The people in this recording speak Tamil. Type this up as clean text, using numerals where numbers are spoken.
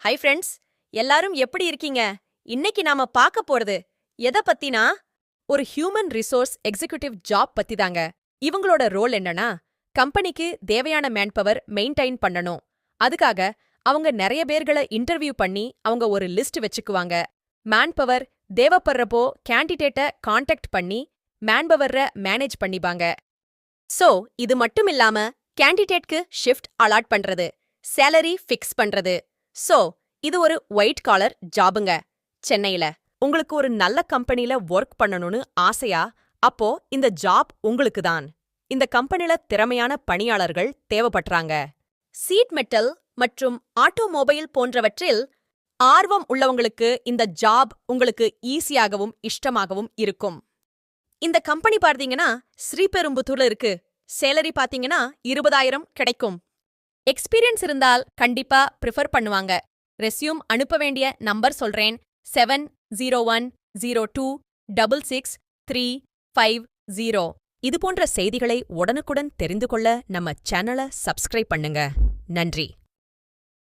ஹை ஃப்ரெண்ட்ஸ், எல்லாரும் எப்படி இருக்கீங்க? இன்னைக்கு நாம பார்க்க போறது எதை பத்தினா ஒரு ஹியூமன் ரிசோர்ஸ் எக்ஸிகியூட்டிவ் ஜாப் பத்தி தாங்க. இவங்களோட ரோல் என்னன்னா, கம்பெனிக்கு தேவையான மேன்பவர் மெயின்டைன் பண்ணணும். அதுக்காக அவங்க நிறைய பேர்களை இன்டர்வியூ பண்ணி அவங்க ஒரு லிஸ்ட் வச்சுக்குவாங்க. மேன்பவர் தேவைப்படுறப்போ கேண்டிடேட்டை கான்டாக்ட் பண்ணி மேன்பவரை மேனேஜ் பண்ணிப்பாங்க. சோ இது மட்டும் இல்லாம கேண்டிடேட்க்கு ஷிஃப்ட் அலாட் பண்றது, சேலரி ஃபிக்ஸ் பண்றது. சோ இது ஒரு ஒயிட் காலர் ஜாபுங்க. சென்னையில உங்களுக்கு ஒரு நல்ல கம்பெனில ஒர்க் பண்ணணும்னு ஆசையா? அப்போ இந்த ஜாப் உங்களுக்கு தான். இந்த கம்பெனில திறமையான பணியாளர்கள் தேவைப்படுறாங்க. சீட் மெட்டல் மற்றும் ஆட்டோமொபைல் போன்றவற்றில் ஆர்வம் உள்ளவங்களுக்கு இந்த ஜாப் உங்களுக்கு ஈஸியாகவும் இஷ்டமாகவும் இருக்கும். இந்த கம்பெனி பார்த்தீங்கன்னா ஸ்ரீபெரும்புத்தூர்ல இருக்கு. சேலரி பார்த்தீங்கன்னா 20,000 கிடைக்கும். எக்ஸ்பீரியன்ஸ் இருந்தால் கண்டிப்பா ப்ரிஃபர் பண்ணுவாங்க. ரெஸ்யூம் அனுப்ப வேண்டிய நம்பர் சொல்றேன்: 7010266350. இது போன்ற செய்திகளை உடனுக்குடன் தெரிந்து கொள்ள நம்ம சேனலை சப்ஸ்கிரைப் பண்ணுங்க. நன்றி.